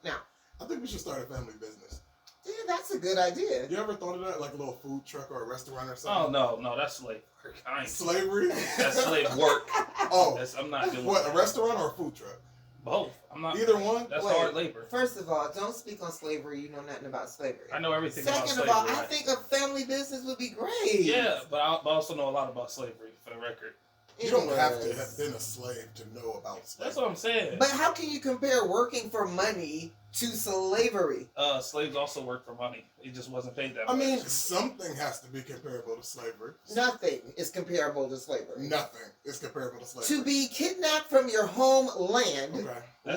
Now, I think we should start a family business. yeah, that's a good idea. You ever thought of that, like a little food truck or a restaurant or Oh something? no, that's slave work. Slavery? That's slave work. I'm not doing. What, a restaurant or a food truck? Both. I'm not. Either one. That's hard labor. First of all, don't speak on slavery. You know nothing about slavery. I know everything about slavery. Second of all, I think a family business would be great. Yeah, but I also know a lot about slavery, for the record. You don't have to have been a slave to know about slavery. That's what I'm saying. But how can you compare working for money to slavery? Slaves also work for money. It just wasn't paid that much. I mean, something has to be comparable to slavery. Nothing is comparable to slavery. Nothing is comparable to slavery. To be kidnapped from your homeland,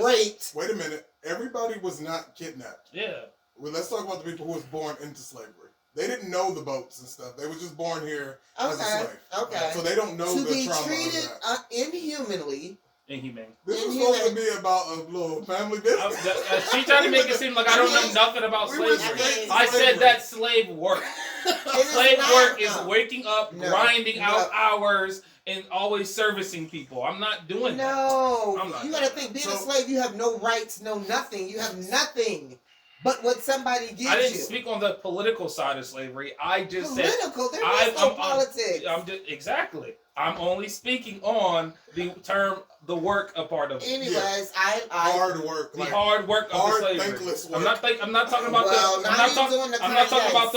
raped. Wait a minute. Everybody was not kidnapped. Yeah. Well, let's talk about the people who was born into slavery. They didn't know the boats and stuff. They were just born here as a slave. Okay. So they don't know the trauma To be treated of that. inhumanly. Inhumane. This was supposed to be about a little family business. She tried to make it seem like I don't know nothing about slavery. I said that's slave work. Slave work is waking up, grinding out hours, and always servicing people. I'm not doing that. No. You got to think, being a slave, you have no rights, no nothing. You have nothing but what somebody gives you. I didn't speak on the political side of slavery. I just said... Political? There is no politics. Exactly. I'm only speaking on the term, the work a part of it. Anyways, hard work. The hard work of the slavery. Thankless work. I'm not talking about I'm not talking about the women. I'm not talking about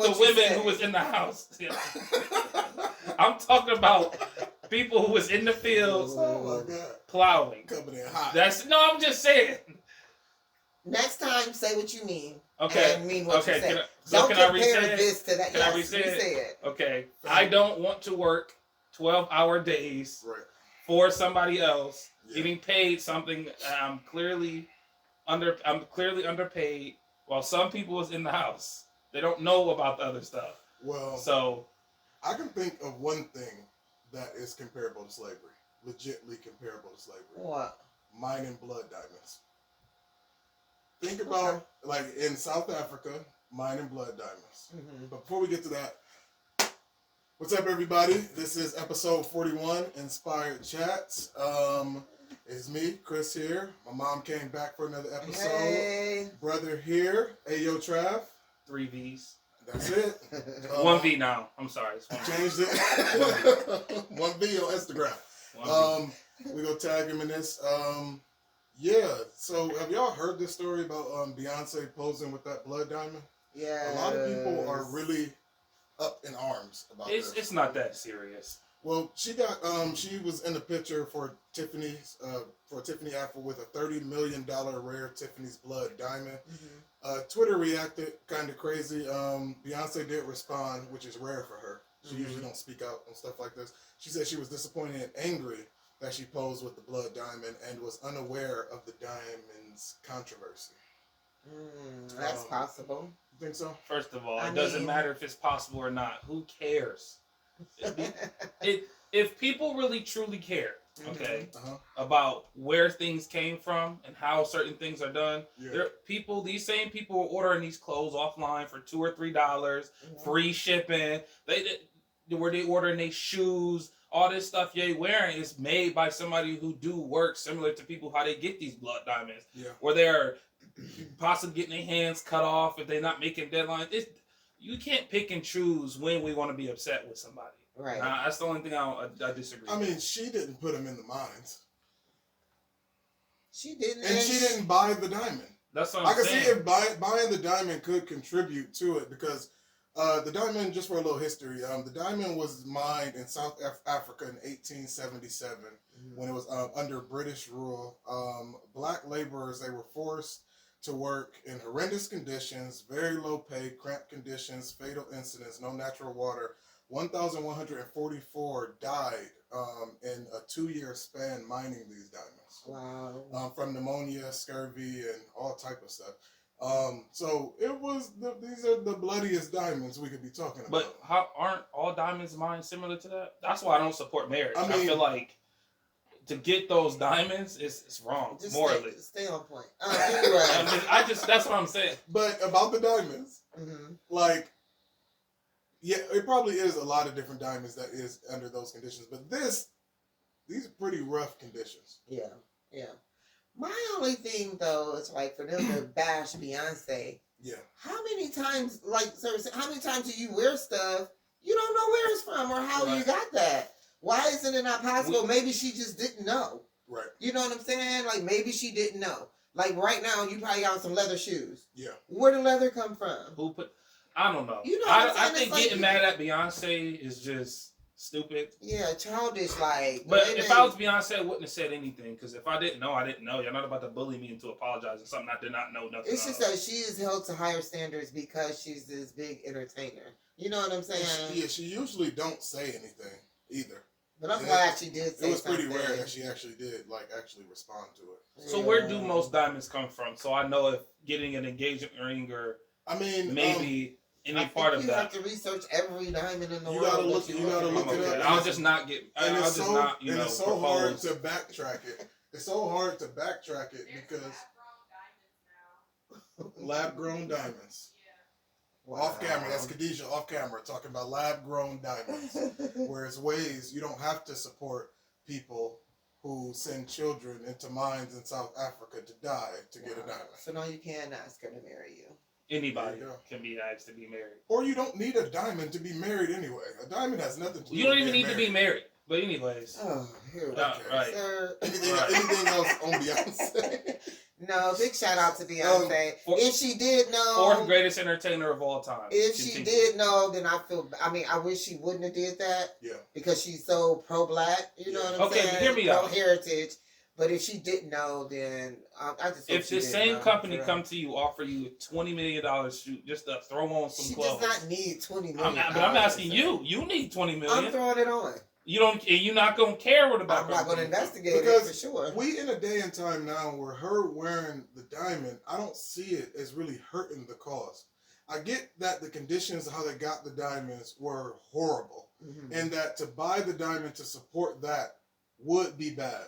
the women who was in the house. I'm talking about people who was in the fields plowing. Coming in hot. I'm just saying. Next time, say what you mean. Okay. And mean what you say. Don't compare this to that. Can I re-say it? Okay. I don't want to work 12-hour days for somebody else, getting paid something I'm clearly underpaid, while some people is in the house. They don't know about the other stuff. Well, so I can think of one thing that is comparable to slavery. Legitly comparable to slavery. What? Mining blood diamonds. Think about, like, in South Africa, mining blood diamonds. Mm-hmm. But before we get to that, what's up, everybody? This is episode 41, Inspired Chats. It's me, Chris here. My mom came back for another episode. Hey. Brother here. Ayo, Trav. 3 V's. That's it. 1 V now. I'm sorry. Changed it. 1 V on Instagram. We gonna tag him in this. Yeah, so have y'all heard this story about Beyonce posing with that blood diamond? Yeah. A lot of people are really up in arms about this. It's not that serious. Well, she was in the picture for Tiffany Apple with a $30 million rare Tiffany's blood diamond. Mm-hmm. Twitter reacted kind of crazy. Beyonce did respond, which is rare for her. She usually don't speak out on stuff like this. She said she was disappointed and angry that she posed with the blood diamond and was unaware of the diamond's controversy. That's possible. You think so? First of all, it doesn't matter if it's possible or not. Who cares? If people really truly care, okay, about where things came from and how certain things are done, these same people were ordering these clothes offline for $2 or $3, free shipping. They ordering their shoes. All this stuff you're wearing is made by somebody who do work similar to people how they get these blood diamonds. Yeah. Where they're possibly getting their hands cut off if they're not making deadlines. You can't pick and choose when we want to be upset with somebody. Right. That's the only thing I disagree with. I mean, she didn't put them in the mines. She didn't. And she didn't buy the diamond. That's what I'm saying. I can see if buying the diamond could contribute to it because the diamond, just for a little history, the diamond was mined in South Africa in 1877 when it was under British rule. Black laborers, they were forced to work in horrendous conditions, very low pay, cramped conditions, fatal incidents, no natural water. 1,144 died in a 2-year span mining these diamonds. Wow. From pneumonia, scurvy, and all type of stuff. So it was these are the bloodiest diamonds we could be talking about. But aren't all diamonds mined similar to that? That's why I don't support marriage. I feel like to get those diamonds, it's wrong morally. Stay on point. That's what I'm saying. But about the diamonds, like, yeah, it probably is a lot of different diamonds that is under those conditions. But these are pretty rough conditions. Yeah, yeah. My only thing though is like for them to bash Beyonce. Yeah. How many times, like, seriously, how many times do you wear stuff you don't know where it's from or how you got that? Why isn't it not possible? Maybe she just didn't know. Right. You know what I'm saying? Like maybe she didn't know. Like right now, you probably got some leather shoes. Yeah. Where did leather come from? Who put? I don't know. You know, I think like, getting mad at Beyonce is just stupid. Yeah, childish. Like, but if I was Beyonce, I wouldn't have said anything because if I didn't know, I didn't know. You're not about to bully me into apologizing something I did not know nothing. It's just that she is held to higher standards because she's this big entertainer. You know what I'm saying? She usually don't say anything either. But I'm glad she did say it was something. pretty rare that she actually did actually respond to it. So where do most diamonds come from? So I know if getting an engagement ring or maybe any part of that. You have to research every diamond in the world. You gotta look it up. I'll just not get. And it's so hard to backtrack it. It's so hard to backtrack it because lab-grown diamonds. Wow. Off camera, that's Khadijah off camera talking about lab-grown diamonds. Whereas ways you don't have to support people who send children into mines in South Africa to die to get a diamond. So now you can ask her to marry you. Anybody can be asked to be married. Or you don't need a diamond to be married anyway. A diamond has nothing to do with You don't even need to be married. But anyways. Oh, here we go. Right. Sir. Anything else on Beyonce? No, big shout out to Beyonce. If she did know, fourth greatest entertainer of all time. If she did know, then I wish she wouldn't have did that. Yeah. Because she's so pro-black. You know what I'm saying? Okay, hear me out. Pro-heritage. But if she didn't know, then I just. If the same company come to you, offer you $20 million shoot just to throw on some clothes. She does not need $20 million. But I'm asking you. You need $20 million. I'm throwing it on. You're not gonna care what about. I'm not gonna investigate it for sure. We in a day and time now where her wearing the diamond, I don't see it as really hurting the cause. I get that the conditions of how they got the diamonds were horrible, and that to buy the diamond to support that would be bad.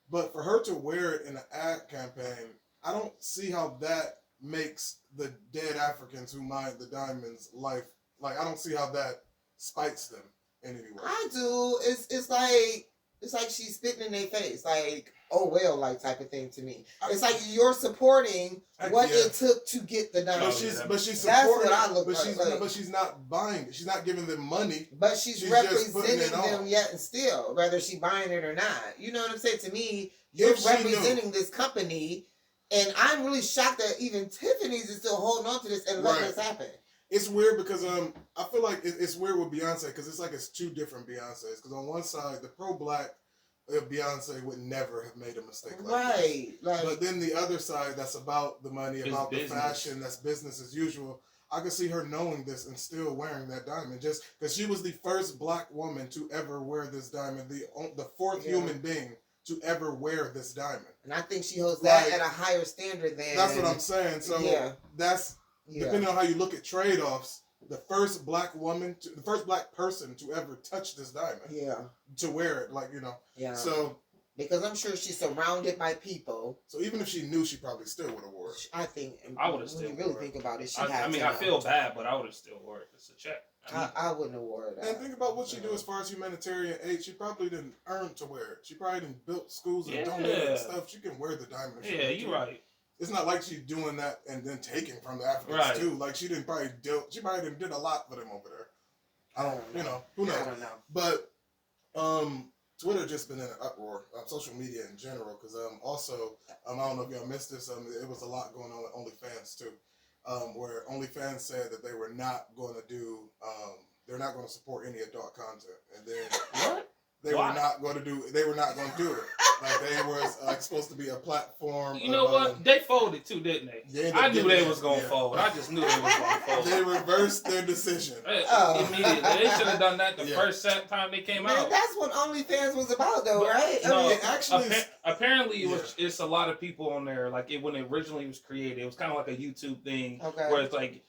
But for her to wear it in an ad campaign, I don't see how that makes the dead Africans who mined the diamonds life. Like I don't see how that spites them. Anyway. I do. It's like she's spitting in their face, like oh well, like type of thing to me. It's like you're supporting what it took to get the diamond. But she's supporting. That's what I look but she's not buying it. She's not giving them money. But she's representing them yet and still, whether she buying it or not. You know what I'm saying? To me, you're representing this company, and I'm really shocked that even Tiffany's is still holding on to this and letting this happen. It's weird because I feel like it's weird with Beyonce because it's two different Beyoncés. Because on one side, the pro-black Beyonce would never have made a mistake like this. But then the other side, that's about the money, about the fashion, that's business as usual. I could see her knowing this and still wearing that diamond just because she was the first black woman to ever wear this diamond, the fourth human being to ever wear this diamond. And I think she holds that at a higher standard than. That's what I'm saying. So that's. Depending on how you look at trade-offs, the first black person to ever touch this diamond. Yeah. To wear it, Yeah. So. Because I'm sure she's surrounded by people. So even if she knew, she probably still would have wore it. I think. I would have still. When you really think about it, I feel bad, but I would have still wore it. It's a check. I wouldn't have worn it. And think about what she do as far as humanitarian aid. She probably didn't earn to wear it. She probably didn't build schools and donated stuff. She can wear the diamond. Yeah, you're right. It's not like she's doing that and then taking from the Africans too. Like she probably did a lot for them over there. I don't who knows? I don't know. But Twitter just been in an uproar. Social media in general, because also I don't know if y'all missed this. It was a lot going on with OnlyFans too, where OnlyFans said that they were not going to do. They're not going to support any adult content, and then what? They were not going to do it. Like they were supposed to be a platform. You know what? They folded too, didn't they? Yeah, I knew they was gonna fold. I just knew they was gonna fold. They reversed their decision immediately. They should have done that the first time they came out. That's what OnlyFans was about, though, right? No, apparently it's a lot of people on there. Like when it originally was created, it was kind of like a YouTube thing where it's like.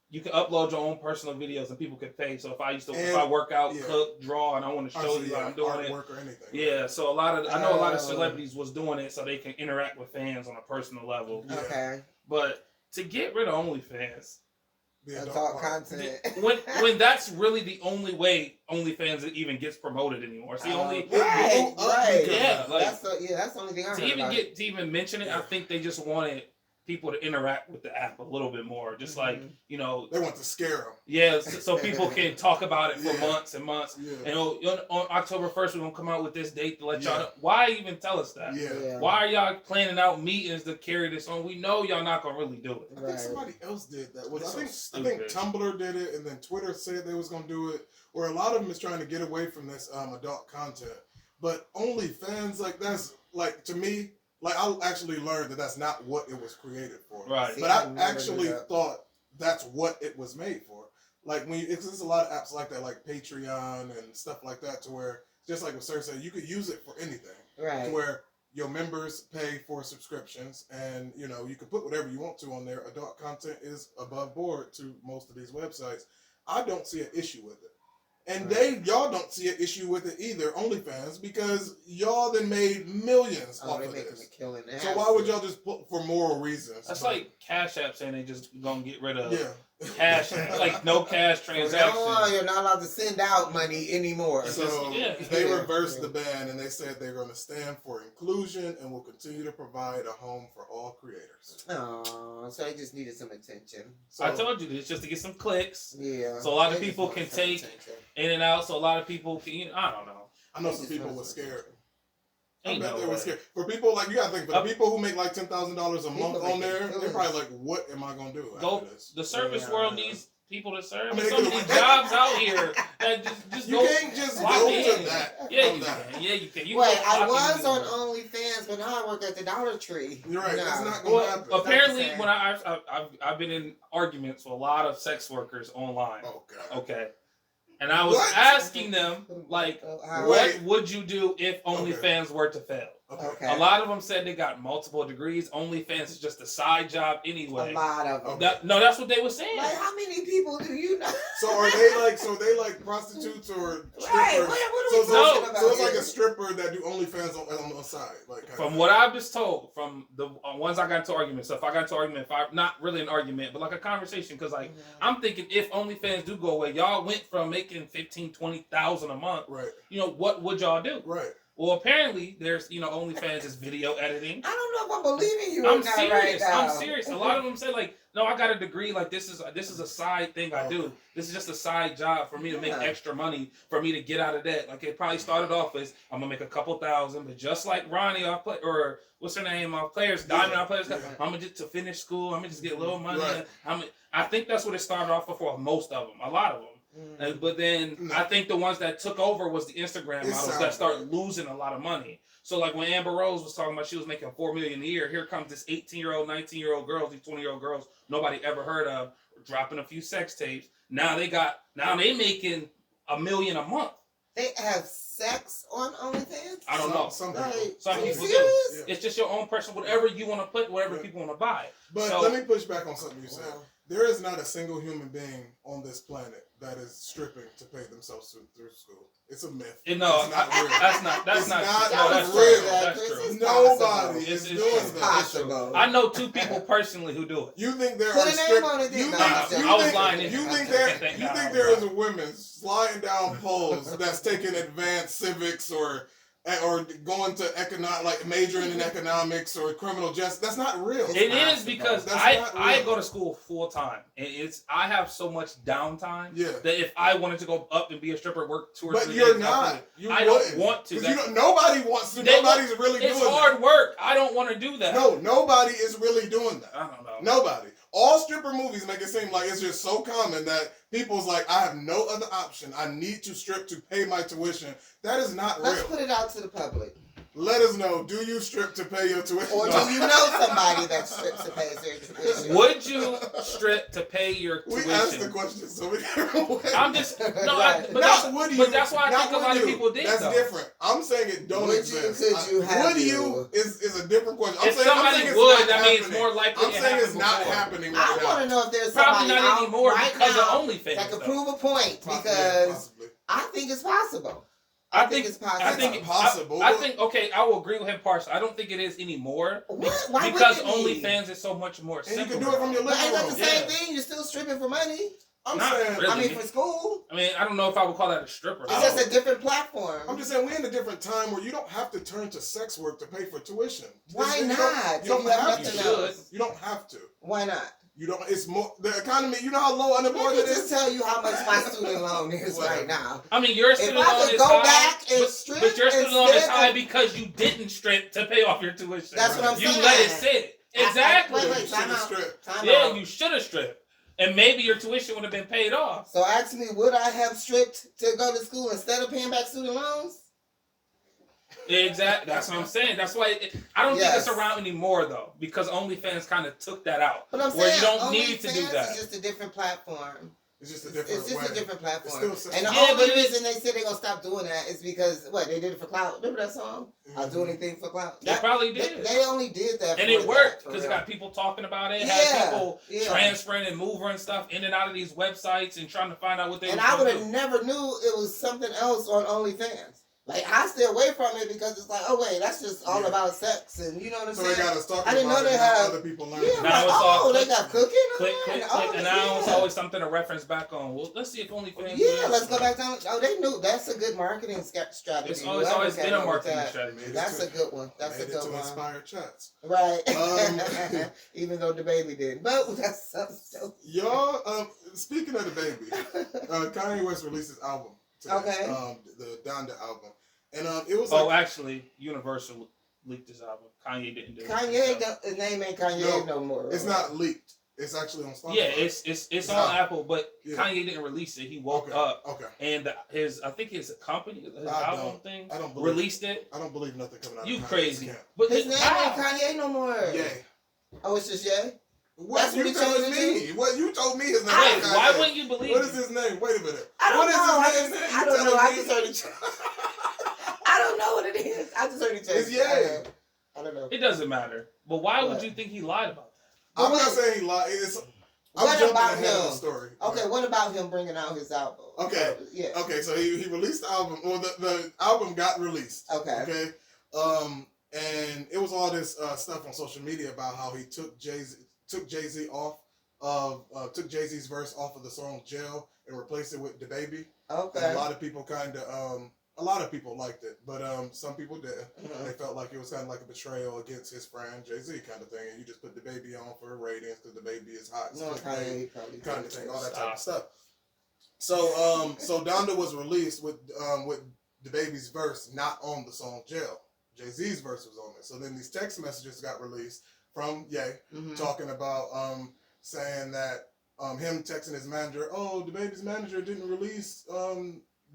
You can upload your own personal videos and people can pay. So if I work out, cook, draw, and I want to show you how I'm doing it, or anything. Yeah, so I know a lot of celebrities was doing it so they can interact with fans on a personal level. Okay. But to get rid of OnlyFans, adult content. When that's really the only way OnlyFans even gets promoted anymore. It's the only right. Yeah, like that's the only thing I heard to even mention it. I think they just wanted people to interact with the app a little bit more, just like they want to scare them. Yeah, so people can talk about it for months and months. Yeah. And on October 1st, we're gonna come out with this date to let y'all know. Why even tell us that? Yeah. Why are y'all planning out meetings to carry this on? We know y'all not gonna really do it. I think somebody else did that. I think Tumblr did it, and then Twitter said they was gonna do it. Or a lot of them is trying to get away from this adult content. But OnlyFans, like that's like to me. Like, I actually learned that that's not what it was created for. Right. But I actually thought that's what it was made for. Like, there's a lot of apps like that, like Patreon and stuff like that, to where, just like what Sir said, you could use it for anything. Right. To where your members pay for subscriptions, and, you know, you can put whatever you want to on there. Adult content is above board to most of these websites. I don't see an issue with it. And y'all don't see an issue with it either, OnlyFans, because y'all then made millions off of this. So why would y'all just put for moral reasons? That's like Cash App saying they just gonna get rid of cash, like no cash transactions. No, you're not allowed to send out money anymore. So they reversed the ban, and they said they're going to stand for inclusion and will continue to provide a home for all creators. Oh, so they just needed some attention. So, I told you this just to get some clicks. Yeah. So a lot of people can take in and out. So a lot of people can. I don't know. I know some people were scared. I bet they were scared. For people, like, you gotta think, for the people who make like $10,000 a month on there, they're probably like, what am I gonna do after this? The service world needs people to serve. I mean, so many jobs out here that just you can't just go to that. Yeah, you can. Wait, I was on OnlyFans, but now I work at the Dollar Tree. You're right. That's not gonna happen. Apparently, when I've been in arguments with a lot of sex workers online. Oh God. Okay. And I was asking them, like, what would you do if OnlyFans were to fail? Okay. A lot of them said they got multiple degrees. OnlyFans is just a side job anyway. A lot of them. That's what they were saying. Like, how many people do you know? So are they like prostitutes or strippers? Right. What are we talking about? So it's like a stripper that do OnlyFans on the side. Like, from what I've just told, from the ones I got into arguments. So if I got into argument, not really an argument, but like a conversation, because like I'm thinking if OnlyFans do go away, y'all went from making $15,000-$20,000 a month. Right. You know, what would y'all do? Right. Well, apparently, there's, OnlyFans is video editing. I don't know if I'm believing you. I'm serious. I'm serious. A lot of them say, like, no, I got a degree. Like, this is a side thing I do. This is just a side job for me to make extra money, for me to get out of debt. Like, it probably started off as, I'm going to make a couple thousand, but just like Ronnie, or what's her name, Players, Diamond, I'm going to just to finish school, I'm going to just get a little money. Right. I think that's what it started off for most of them, a lot of them. But then I think the ones that took over was the Instagram models that started losing a lot of money. So like when Amber Rose was talking about she was making $4 million a year, here comes this 18-year-old, 19-year-old girls, these 20-year-old girls nobody ever heard of, dropping a few sex tapes. Now they making $1 million a month. They have sex on OnlyFans? I don't know. Some people do. It's just your own personal, whatever you want to put, whatever people want to buy. But let me push back on something you said. There is not a single human being on this planet that is stripping to pay themselves through school. It's a myth. No, it's not real. That's not real. That's true. Nobody is doing that. Possible. I know 2 people personally who do it. You think there are strippers? I was lying. You think there is a women sliding down poles that's taking advanced civics or going to majoring in economics or criminal justice? That's not real. It is because I go to school full time. I have so much downtime that if I wanted to go up and be a stripper, work 2 or 3 days. But you're not. I don't want to. Nobody wants to. Nobody's really doing that. It's hard work. I don't want to do that. No, nobody is really doing that. I don't know. Nobody. All stripper movies make it seem like it's just so common that people's like, I have no other option. I need to strip to pay my tuition. That is not real. Let's put it out to the public. Let us know. Do you strip to pay your tuition? Or do you know somebody that strips to pay their tuition? Would you strip to pay your tuition? We asked the question so many different ways. I'm just but that's why I think a lot of people did. That's different. I'm saying it don't exist. Would you is a different question. If somebody would, that means it's more likely. I'm saying it's not happening right now. I want to know if there's probably somebody not anymore right because now of OnlyFans that could prove a point, because I think it's possible. I think it's possible. I think it's possible. I think okay. I will agree with him partially. I don't think it is anymore. Why because OnlyFans is so much more simple. And you can do it from your living room. That's the same thing. You're still stripping for money. I'm saying, really. I mean, for school. I mean, I don't know if I would call that a stripper. It's just a different platform. I'm just saying, we're in a different time where you don't have to turn to sex work to pay for tuition. Why not? You don't have to. You don't have to. Why not? You don't. It's more the economy. You know how low unemployment is. Just tell you how much my student loan is right now. I mean, your student loan is go high, back and strip but your student loan is high and because you didn't strip to pay off your tuition. That's what I'm saying. You let it sit. Exactly. Wait, time out. Yeah, you should have stripped. And maybe your tuition would have been paid off. So ask me, would I have stripped to go to school instead of paying back student loans? Exactly. That's what I'm saying. That's why I don't think it's around anymore, though, because OnlyFans kind of took that out. But I'm saying, where you don't need to do that. It's just a different platform. It's just a different a different platform. And the only only reason they said they're going to stop doing that is because, they did it for clout. Remember that song? Mm-hmm. I'll do anything for clout. They probably did. They only did that and it worked because it got people talking about it. It had people transferring and moving stuff in and out of these websites and trying to find out what they were doing. And I would have never knew it was something else on OnlyFans. Like, I stay away from it because it's like, oh, wait, that's just all about sex. And you know what I'm saying? So they got us talking I didn't know they had other people learn. Yeah, like, they got cooking. Click. And now it's always something to reference back on. Well, let's see if OnlyFans. Yeah, let's go back down. Oh, they knew. That's a good marketing strategy. It's always been a marketing strategy. That's a good one. That's a good one. Inspired chats. Right. Even though the baby did. But that's so y'all, speaking of the baby, Kanye West released his album today. Okay. The Donda album. And it was actually, Universal leaked his album. Kanye didn't do it. His name ain't Kanye no more. It's not leaked. It's actually on Spotify. Yeah, it's on Apple, but Kanye didn't release it. He woke up. Okay. And his company, his album thing, released it. I don't believe nothing coming out. You of crazy? But his name ain't Kanye no more. Yeah. Oh, it's just Ye? What you telling me? What you told me his name? Wait, why wouldn't you believe? What is his name? Wait a minute. I don't know. I don't know. I just heard it. I don't know what it is. I just heard it. It's Ye. I don't know. It doesn't matter. But why would you think he lied about that? I'm not saying he lied. What about him? The story. Okay, what about him bringing out his album? Okay. Yeah. Okay, so he released the album. Well, the album got released. Okay. And it was all this stuff on social media about how he took Jay-Z off took Jay-Z's verse off of the song Jail and replaced it with DaBaby. Okay. And a lot of people liked it, but some people didn't. Mm-hmm. They felt like it was kind of like a betrayal against his friend Jay-Z kind of thing, and you just put DaBaby on for ratings because DaBaby is hot, kind of thing, all that type of stuff. So Donda was released with DaBaby's verse not on the song Jail. Jay-Z's verse was on it. So then these text messages got released from Ye, talking about saying that him texting his manager, oh, DaBaby's manager didn't release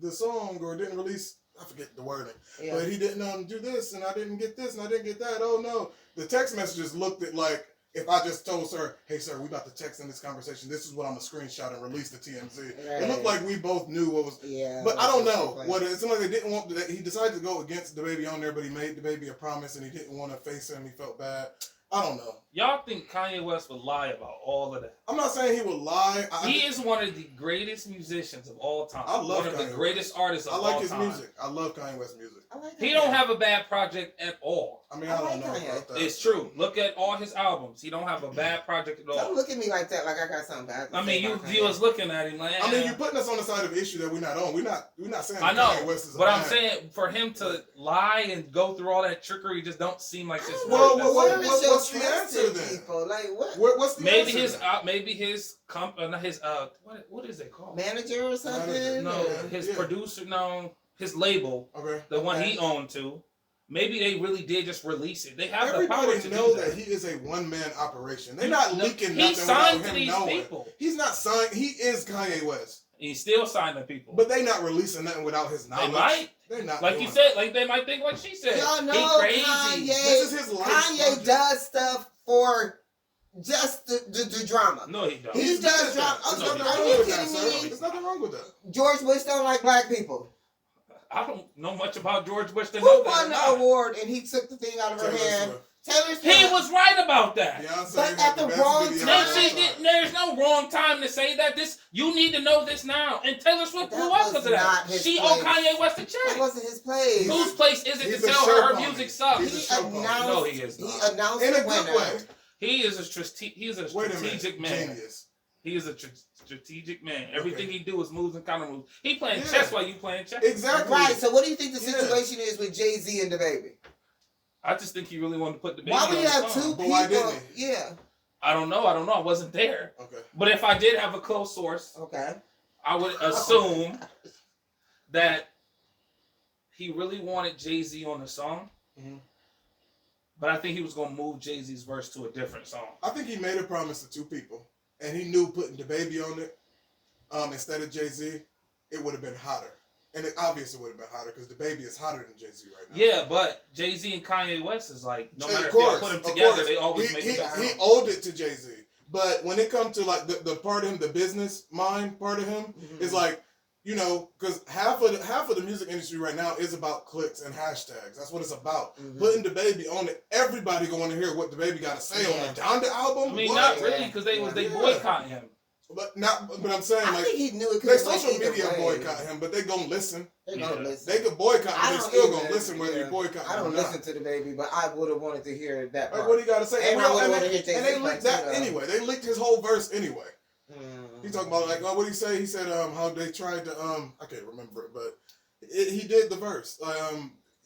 the song, or didn't release, I forget the wording, but he didn't do this, and I didn't get this, and I didn't get that. Oh no, the text messages looked at like if I just told sir, hey sir, we about to text in this conversation. This is what I'm gonna screenshot and release to TMZ. Right. It looked like we both knew what was. Yeah. But I don't know what it seemed like. They didn't want. He decided to go against DaBaby on there, but he made DaBaby a promise, and he didn't want to face him. He felt bad. I don't know. Y'all think Kanye West would lie about all of that? I'm not saying he would lie. He is one of the greatest musicians of all time. I love one of Kanye the greatest artists of all time. I like his music. I love Kanye West's music. He don't have a bad project at all. I mean, I don't know about that. It's true. Look at all his albums. He don't have a bad project at all. Don't look at me like that, like I got something bad. I mean, you was looking at him like. I mean, you're putting us on the side of the issue that we're not on. We're not saying. I know, Kanye West is but I'm saying for him to lie and go through all that trickery just don't seem like this. Well, what's the answer then? People? Like what? What's the answer? Maybe his what is it called? Manager or something? No, his producer. No, his label. Okay. The one he owned to. Maybe they really did just release it. They have the power to Everybody know do that he is a one-man operation. They're not leaking nothing he signed without to him these knowing. people. He's not signed. He is Kanye West. He's still signing people. But they not releasing nothing without his knowledge. They might. They're not. Like you said, like they might think like she said. Y'all know he crazy. Kanye. This is his life. Kanye does stuff for just the drama. No, he don't. He does drama. Are you kidding me? There's nothing wrong with that. George Bush don't like black people. I don't know much about George Bush. Who won the award and he took the thing out of her hand? He was right about that. But at the wrong time. There's no wrong time to say that. You need to know this now. And Taylor Swift blew up because of that. She owed Kanye West a check. That wasn't his place. Whose place is it to tell her music sucks? No, he is not. He announced in a good way. He is a strategic man. Genius. He is a strategic man. Everything he do is moves and counter moves. He playing chess while you playing chess. Exactly. Right. So what do you think the situation is with Jay-Z and DaBaby? I just think he really wanted to put DaBaby Why on would you have two people? Why didn't he? Yeah. I don't know. I wasn't there. Okay. But if I did have a close source, I would assume that he really wanted Jay-Z on the song. Mm-hmm. But I think he was going to move Jay-Z's verse to a different song. I think he made a promise to two people. And he knew putting DaBaby on it instead of Jay-Z, it would have been hotter. And it obviously would have been hotter because DaBaby is hotter than Jay-Z right now. Yeah, but Jay-Z and Kanye West is like, no matter if they put them together, they always make it better. He owed it to Jay-Z. But when it comes to like the part of him, the business mind part of him, is like, you know, because half of the music industry right now is about clicks and hashtags. That's what it's about. Putting DaBaby on it, everybody going to hear what DaBaby got to say on the Donda album. I mean, not really, because they boycott him. But I'm saying, I like, think he knew it. They social media boycott him, but they gonna listen. They gonna listen. They could boycott, but they still gonna listen whether you boycott him. I don't listen to DaBaby, but I would have wanted to hear that part. Like, what he got to say? And they leaked that anyway. They leaked his whole verse anyway. He talking about like, what did he say? He said how they tried to I can't remember it, but he did the verse.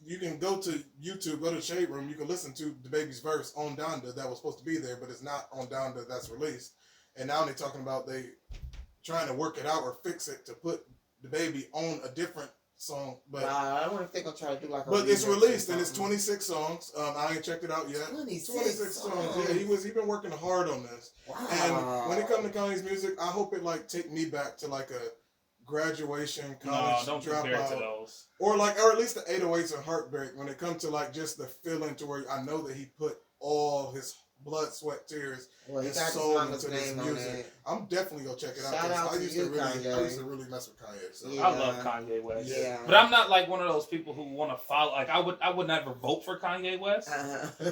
You can go to YouTube, go to Shade Room. You can listen to DaBaby's verse on Donda that was supposed to be there, but it's not on Donda that's released. And now they're talking about they trying to work it out or fix it to put DaBaby on a different song. But I wonder if they're gonna try to do like. But it's released and it's 26 songs. I ain't checked it out yet. 26 songs. Yeah, he been working hard on this. Wow. And when it comes to Kanye's music, I hope it like take me back to like a graduation, college don't dropout, compare it to those. or at least the 808s and Heartbreak. When it comes to like just the feeling to where I know that he put all his blood, sweat, tears, and soul into this music. I'm definitely gonna check it out. I used to really mess with Kanye. So. Yeah. I love Kanye West. Yeah. But I'm not like one of those people who want to follow. Like I would never vote for Kanye West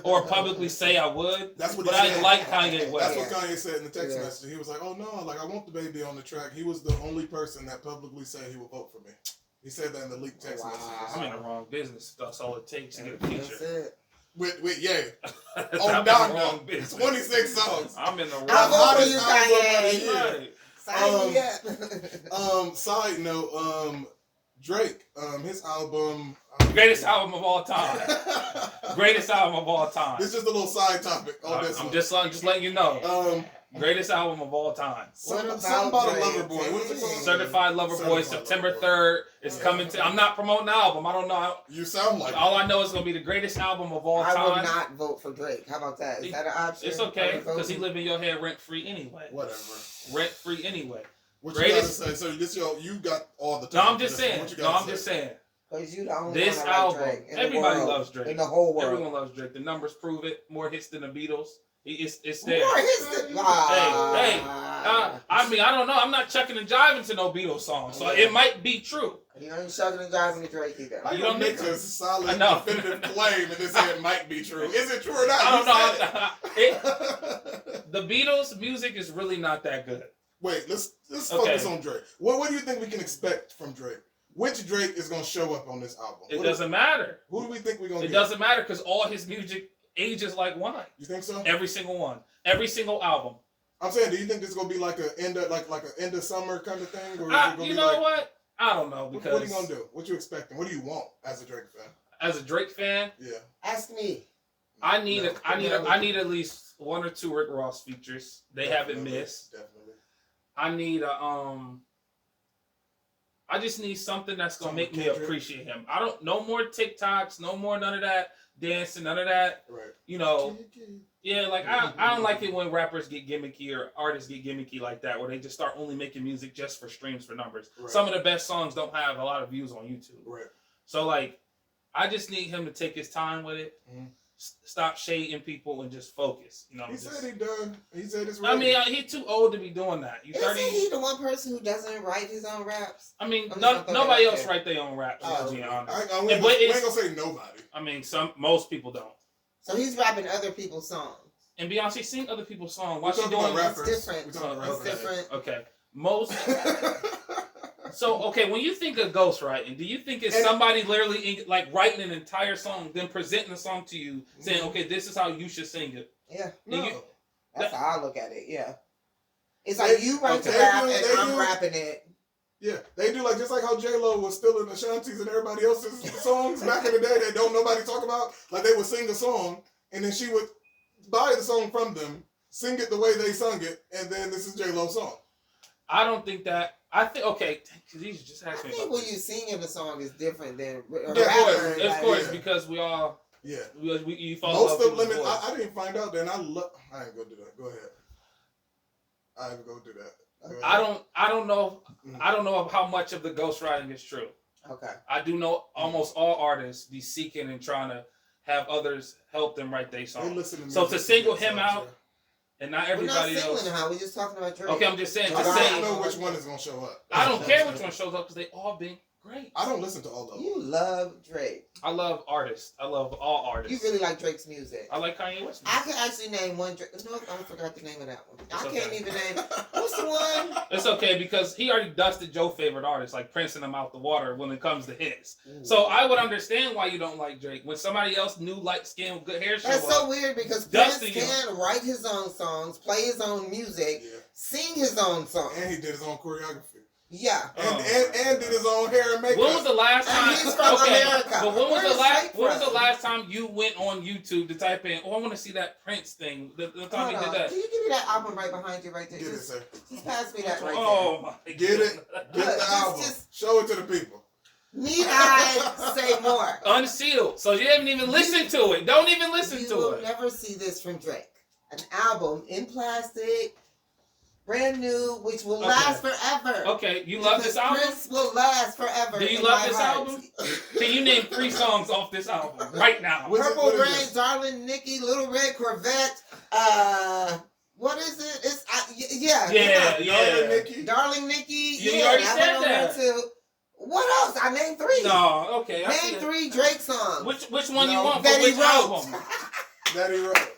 or publicly say I would. That's what. But I like Kanye West. That's what Kanye said in the text message. He was like, "Oh no, like I want DaBaby on the track." He was the only person that publicly said he would vote for me. He said that in the leaked text message. I'm in the wrong business. That's all it takes to get a feature. With Ye. On Donda. 26 songs. I'm in the wrong business. Side note, Drake, his album. Greatest album of all time. Greatest album of all time. This is just a little side topic on this I'm just letting you know. Greatest album of all time. Something about a Lover Boy. What is it called? Certified Lover Boy, September 3rd. It's coming to. I'm not promoting the album. I don't know. You sound like all I know is going to be the greatest album of all time. I would not vote for Drake. How about that? Is that an option? It's okay, because he live in your head rent free anyway. Whatever. Rent free anyway. What you gotta say? So you got all the time. No, I'm just saying. Because you the only this one album, like Drake everybody loves Drake. In the whole world. Everyone loves Drake. The numbers prove it. More hits than the Beatles. It's there. More hits than... I mean, I don't know. I'm not chucking and jiving to no Beatles song, so it might be true. You ain't chucking and jiving to Drake either. You don't make a solid, definitive claim and then say it might be true. Is it true or not? I don't know. The Beatles' music is really not that good. Wait, let's focus on Drake. What do you think we can expect from Drake? Which Drake is going to show up on this album? It doesn't matter. Who do we think we're going to get? It doesn't matter because all his music ages like wine. You think so? Every single one. Every single album. I'm saying, do you think this is going to be like an end of summer kind of thing? Or you know what? I don't know. Because what are you going to do? What you expecting? What do you want as a Drake fan? As a Drake fan? Yeah. Ask me. I need at least one or two Rick Ross features. They haven't missed. Definitely. I need I just need something that's gonna make me appreciate him. No more TikToks, no more none of that dancing, none of that. Right. You know, yeah, like I don't like it when rappers get gimmicky or artists get gimmicky like that, where they just start only making music just for streams for numbers. Right. Some of the best songs don't have a lot of views on YouTube. Right. So like, I just need him to take his time with it. Mm-hmm. Stop shading people and just focus. You know, he said he done. He said it's ready. I mean, he's too old to be doing that. Isn't he the one person who doesn't write his own raps? I mean, nobody else write their own raps. We ain't gonna say nobody. I mean, most people don't. So he's rapping other people's songs. And Beyonce sing other people's songs. Why she doing doing It's different. It's different. Okay. So, okay, when you think of ghostwriting, do you think it's somebody literally like writing an entire song, then presenting the song to you, saying, okay, this is how you should sing it? Yeah. No. That's how I look at it, yeah. It's like you write the rap and I'm rapping it. Yeah, they do just like how J-Lo was stealing the Ashantis and everybody else's songs back in the day that don't nobody talk about. Like they would sing a song and then she would buy the song from them, sing it the way they sung it, and then this is J-Lo's song. I don't think that. I think because you just asked me. I think when you singing the song is different than of course, because we all you fall most of them. I didn't find out that. I ain't gonna do that. Go ahead. I ain't gonna do that. I don't know. I don't know how much of the ghostwriting is true. Okay. I do know almost all artists be seeking and trying to have others help them write their song. So to single him out and not everybody else. We're just talking about Drake. Okay, I'm just saying. I don't know which one is gonna show up. I don't care which one shows up because they all been great. I don't listen to all of them. You love Drake. I love artists. I love all artists. You really like Drake's music. I like Kanye West music. I can actually name one Drake. No, I forgot the name of that one. Can't even name. What's the one? It's okay because he already dusted Joe's favorite artists, like Prince and them out the water when it comes to his. Ooh. So I would understand why you don't like Drake. When somebody else new, light skin with good hair show That's up, so weird because Prince can write his own songs, play his own music, sing his own songs. And he did his own choreography. Yeah, and did his own hair and makeup. When was the last time? He's from America. But when was the last time you went on YouTube to type in? Oh, I want to see that Prince thing. The time he did that. Can you give me that album right behind you, right there? Get it, sir. Just pass me that right there. Oh my! Get it. Get the album. Show it to the people. Need I say more? Unsealed. So you haven't even listened to it. Don't even listen to it. You will never see this from Drake. An album in plastic. Brand new, which will last forever. Okay, you love this album? Prince will last forever. Do you love this album? Can you name 3 songs off this album right now? Purple Rain, Darling Nikki, Little Red Corvette. What is it? It's Darling Nikki. You already said that. What else? I named 3. No, okay. Name 3 Drake songs. Which one you want for which album? That he wrote.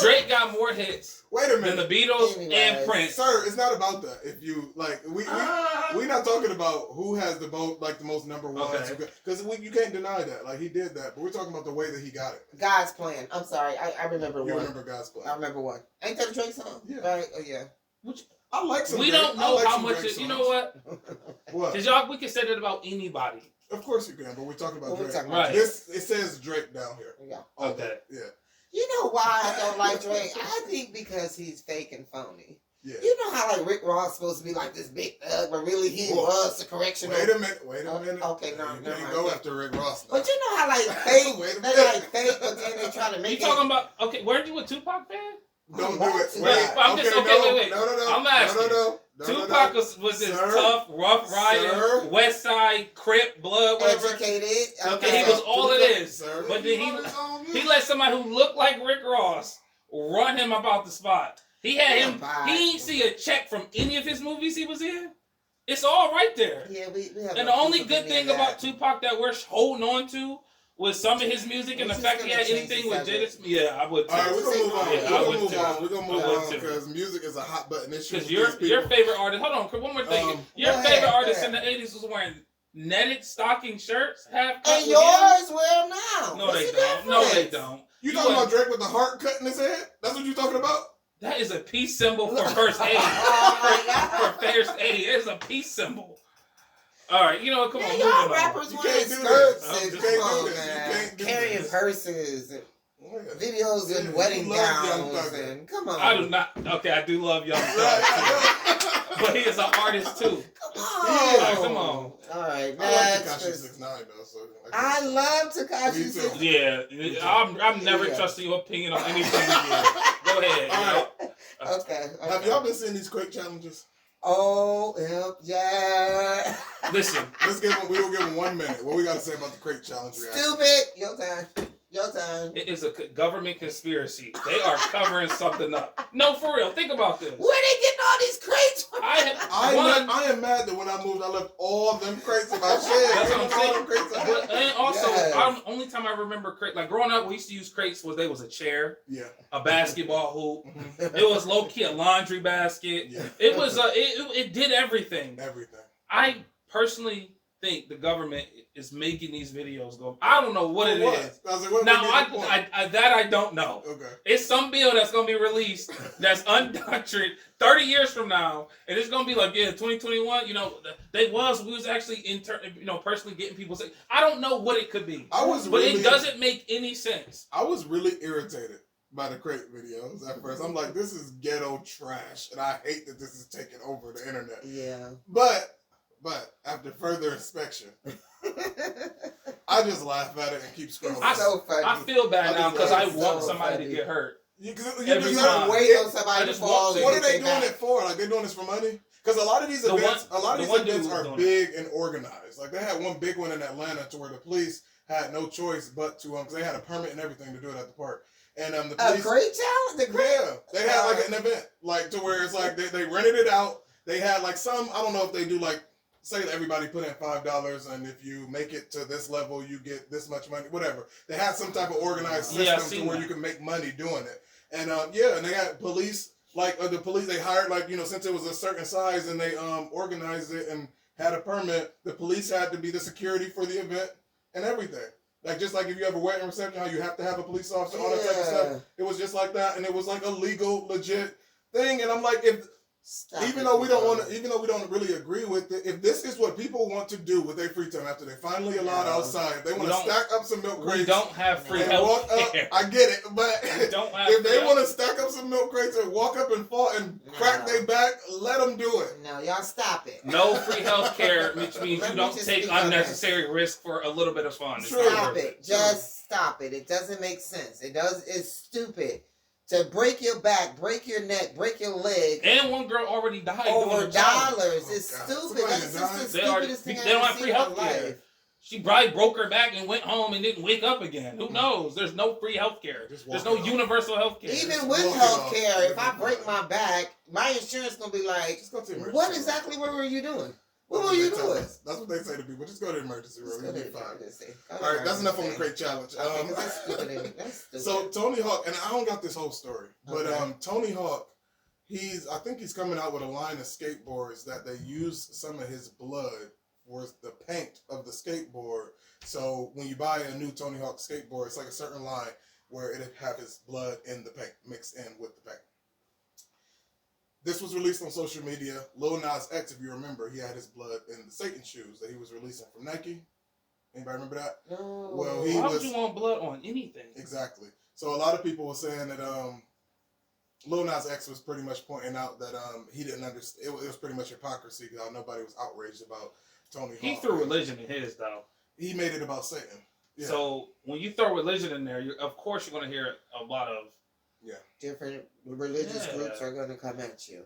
Drake got more hits. Wait a minute. Than the Beatles and Prince. Sir, it's not about that. If you we're not talking about who has the most number ones. Because you can't deny that. Like he did that, but we're talking about the way that he got it. God's Plan. I'm sorry, I remember one. You remember God's Plan? I remember one. Ain't that a Drake song? Yeah. Right? Oh yeah. Which I like some. We don't know how much. You know what? What? Because we can say that about anybody. Of course you can, but we're talking about Drake. Right. It says Drake down here. Yeah. Okay. Yeah. You know why I don't like Drake? I think because he's fake and phony. Yeah. You know how like Rick Ross supposed to be like this big thug, but really he was the correctional. Wait a minute. Okay, no, you can't go after Rick Ross. But you know how like fake, they like fake, but then they try to make you talking about? Okay, weren't you a Tupac fan? Don't do it. Wait, I'm just wait. No. I'm asking. No. Tupac was this tough, rough rider, West Side, Crip, blood, whatever. Educated. Okay, he was all it is. But then he let somebody who looked like Rick Ross run him about the spot. He had him. He didn't see a check from any of his movies he was in. It's all right there. Yeah, we have. And the only good thing about Tupac that we're holding on to was some of his music and the fact he had anything with Jada. Yeah, I would too. All right, we're gonna move on. We're gonna move on too. because music is a hot button issue. Because your favorite artist. Hold on, one more thing. Your favorite artist in the '80s was wearing netted stocking shirts. And yours wear them now. No, they don't. No, they don't. You talking about Drake with the heart cut in his head? That's what you talking about? That is a peace symbol for first aid. For first aid, it is a peace symbol. All right, come on. Y'all rappers wearing skirts and come on, man. Carrying purses and videos in wedding gowns and come on. I do not. Okay, I do love Young Thug, but he is an artist too. Come on. All right, I like Tekashi 6ix9ine though. So I love Tekashi 6ix9ine. Yeah, I'm never trusting your opinion on anything again. Go ahead. All right. Okay. Have y'all been seeing these quick challenges? Oh, yeah. Listen. We will give them 1 minute. What we got to say about the crate challenge reaction? Stupid. Your time. It is a government conspiracy. They are covering something up. No, for real. Think about this. Where they getting all these crates from? I am mad that when I moved, I left all them crates in my shed. That's what I'm saying. But, and also, Yes. only time I remember crates, like growing up, we used to use crates was a chair, a basketball hoop. It was low key a laundry basket. Yeah. It was it did everything. Everything. I personally think the government is making these videos go. I don't know what it is. I don't know. Okay. It's some bill that's gonna be released that's undoctored 30 years from now, and it's gonna be like 2021. You know, we was actually personally getting people sick. I don't know what it could be. But it doesn't make any sense. I was really irritated by the crate videos at first. I'm like, this is ghetto trash, and I hate that this is taking over the internet. Yeah. But after further inspection, I just laugh at it and keep scrolling. I feel bad now because I want somebody to get hurt. You gotta wait on somebody to fall. What are they doing it for? Like, they're doing this for money? Because a lot of these events are big and organized. Like, they had one big one in Atlanta to where the police had no choice but to because they had a permit and everything to do it at the park. And the police, a great challenge. They had like an event like to where it's like they rented it out. They had like some, I don't know if they do like, say that everybody put in $5 and if you make it to this level you get this much money, whatever. They had some type of organized system to where you can make money doing it. And and they had police, like the police they hired, like, since it was a certain size and they organized it and had a permit, the police had to be the security for the event and everything. Like, just like if you have a wedding reception, how you have to have a police officer, all that type of stuff. It was just like that, and it was like a legal, legit thing. And I'm like, even though we don't really agree with it, if this is what people want to do with their free time after they finally allowed outside, if they want to stack up some milk crates. We don't have free health care. I get it, but if they want to stack up some milk crates and walk up and fall and crack their back, let them do it. No, y'all stop it. No free health care, which means you don't take unnecessary risk for a little bit of fun. Stop it. Just stop it. It doesn't make sense. It's stupid. To break your back, break your neck, break your leg. And one girl already died over dollars. It's stupid. That's just the stupidest thing I've ever seen in my life. She probably broke her back and went home and didn't wake up again. Who knows? There's no free health care. There's no universal health care. Even with health care, if I break my back, my insurance going to be like, what exactly were you doing? What were you doing? That's what they say to people. Just go to the emergency room. You'll be fine. All right, that's enough on the crate challenge. That's stupid. So Tony Hawk, and I don't got this whole story, but Tony Hawk, I think he's coming out with a line of skateboards that they use some of his blood for the paint of the skateboard. So when you buy a new Tony Hawk skateboard, it's like a certain line where it'll have his blood in the paint, mixed in with the paint. This was released on social media. Lil Nas X, if you remember, he had his blood in the Satan shoes that he was releasing from Nike. Anybody remember that? No. Well, why would you want blood on anything? Exactly. So a lot of people were saying that Lil Nas X was pretty much pointing out that he didn't understand. It was pretty much hypocrisy because nobody was outraged about Tony Hawk. He threw religion in his, though. He made it about Satan. Yeah. So when you throw religion in there, of course you're going to hear a lot of different religious groups are going to come at you.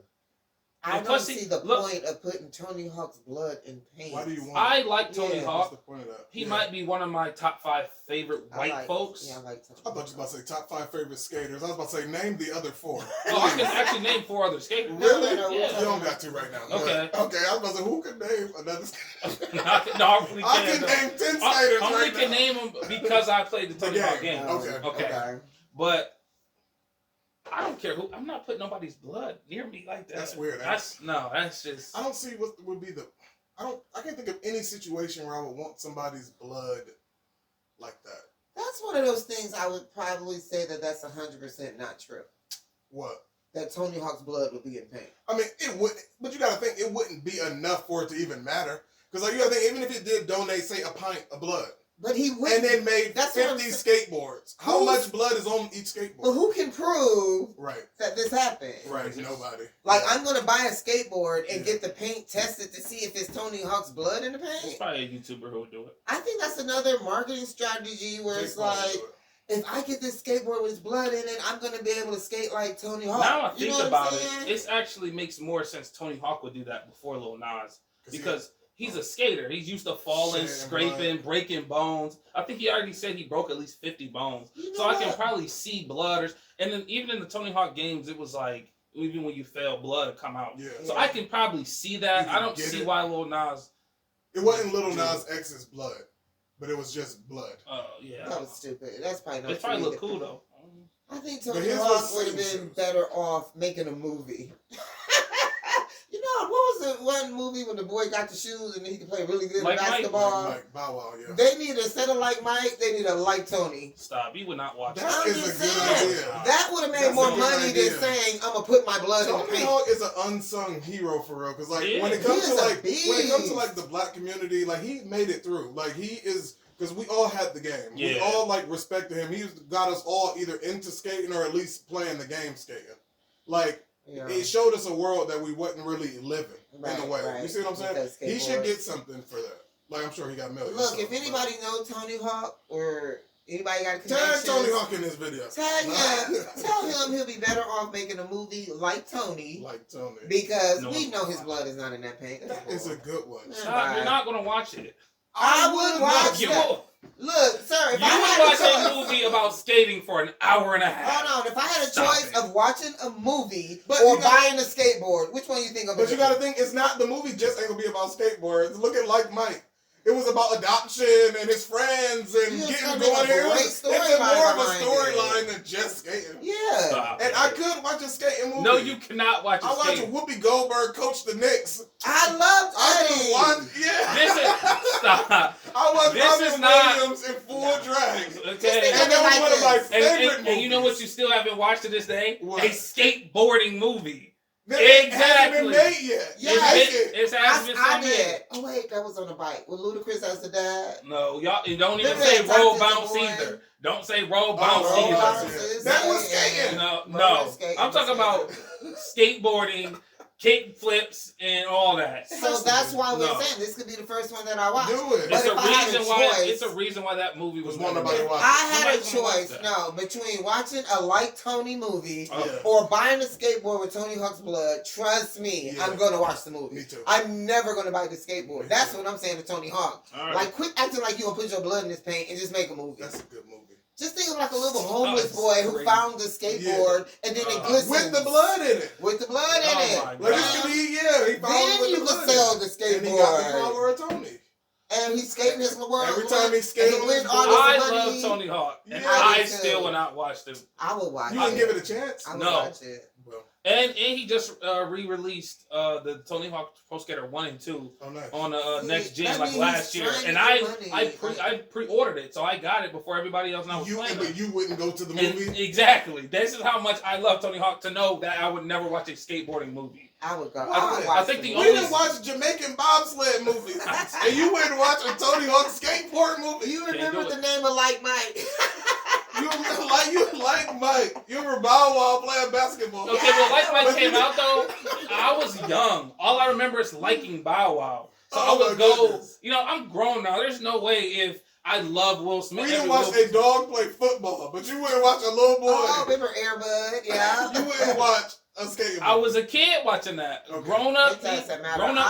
I don't see the point of putting Tony Hawk's blood in paint. Why do you want I like Tony Hawk. What's the point of that? He might be one of my top 5 favorite white folks. Yeah, I like Tony Hawk. I thought you were about to say top 5 favorite skaters. I was about to say name the other 4. Oh, I can actually name 4 other skaters. Really? Yeah. You don't got to right now. Okay. Okay, I was about to say, who could name another skater? I can name 10 skaters I only can name them because I played the Tony Hawk game. Okay. But I don't care who. I'm not putting nobody's blood near me like that. That's weird. That's just. I don't see what would be the. I can't think of any situation where I would want somebody's blood like that. That's one of those things I would probably say that's 100% not true. What? That Tony Hawk's blood would be in paint. I mean, it would, but you got to think it wouldn't be enough for it to even matter. Because like you got to think, even if it did donate, say, a pint of blood. But he would, and then made 50 skateboards. How much blood is on each skateboard? But who can prove that this happened? Right, nobody. Like, I'm going to buy a skateboard and get the paint tested to see if it's Tony Hawk's blood in the paint? It's probably a YouTuber who would do it. I think that's another marketing strategy where it's like, if I get this skateboard with his blood in it, I'm going to be able to skate like Tony Hawk. Now I think about it, it actually makes more sense Tony Hawk would do that before Lil Nas. Because he's a skater. He's used to falling, scraping, breaking bones. I think he already said he broke at least 50 bones. So I can probably see blood. And then even in the Tony Hawk games, it was even when you fail, blood come out. Yeah. So I can probably see that. I don't see why Lil Nas. It wasn't Lil Nas X's blood, but it was just blood. Oh yeah. That was stupid. That's probably not. It probably look cool though. I think Tony Hawk would have been better off making a movie. You know, what was the one movie when the boy got the shoes and he could play really good basketball? Like Bow Wow, yeah. They need, instead of like Mike, they need a like Tony. Stop. You would not watch that. That is a good idea. That would have made more money than saying, I'm going to put my blood in the Tony paint. Hawk is an unsung hero for real. Because like when it comes to like the black community, like he made it through. Like he is, because we all had the game. Yeah. We all like respected him. He got us all either into skating or at least playing the game skating. Like, he showed us a world that we wasn't really living in a way. Right. You see what I'm saying? He should get something for that. Like, I'm sure he got millions. Look, if anybody knows Tony Hawk or anybody got a connection, tag Tony Hawk in this video. Tag him. Tell him he'll be better off making a movie like Tony. Like Tony. Because we know his blood is not in that paint. That is a good one. Stop, you're not going to watch it. I would watch it. Look, sir, if you would watch a movie about skating for an hour and a half. Hold on, if I had a choice of watching a movie or buying a skateboard, which one you think I'm gonna do? But you gotta think, it's not, the movie just ain't gonna be about skateboards. Look at Like Mike. It was about adoption and his friends and getting going here. It's more of a storyline than just skating. Yeah. Stop, and I could watch a skating movie. No, you cannot watch a skating movie. I watched Whoopi Goldberg coach the Knicks. I loved Eddie. Stop. I watched Robin Williams in full drag. Okay. And that was one of my favorite movies. And you know what you still haven't watched to this day? What? A skateboarding movie. It hasn't been made yet. It hasn't been I did. Oh wait, that was on a bike. With Ludacris as the dad. No, y'all don't even say roll bounce either. Don't say roll bounce either. That was skating. No. I'm talking about skateboarding, kick flips, and all that. So that's why we're saying this could be the first one that I watch. Do it. It's a reason why that movie was one nobody watched. I had a choice, between watching a Like Tony movie or buying a skateboard with Tony Hawk's blood. Trust me, I'm gonna watch the movie. Me too. I'm never gonna buy the skateboard. That's what I'm saying to Tony Hawk. Right. Like, quit acting like you gonna put your blood in this paint and just make a movie. That's a good movie. Just think of like a little homeless boy who found the skateboard and then it glistens. With the blood in it. With the blood in it. Like he found then you can sell the skateboard. And he got the power of Tony. And he's skating his world. Every time he's skating, I love Tony Hawk. And I still will not watch them. I will watch it. You wouldn't give it a chance? I would watch it. Well. And he just re-released the Tony Hawk Pro Skater 1 and 2 on next gen like last year, and I pre-ordered it, so I got it before everybody else. And I was playing it. You wouldn't go to the movie. Exactly. This is how much I love Tony Hawk to know that I would never watch a skateboarding movie. I would go. I think we didn't watch Jamaican bobsled movies, and you wouldn't watch a Tony Hawk skateboard movie. You remember the name of Like Mike? You like Mike. You remember Bow Wow playing basketball. Okay, well, Like Mike came out though. I was young. All I remember is liking Bow Wow. So I would go. Goodness. I'm grown now. There's no way if I love Will Smith. We didn't watch a dog play football, but you wouldn't watch a little boy. Oh, remember Air Bud? Yeah. You wouldn't watch a skateboard. I was a kid watching that. Okay. Grown up,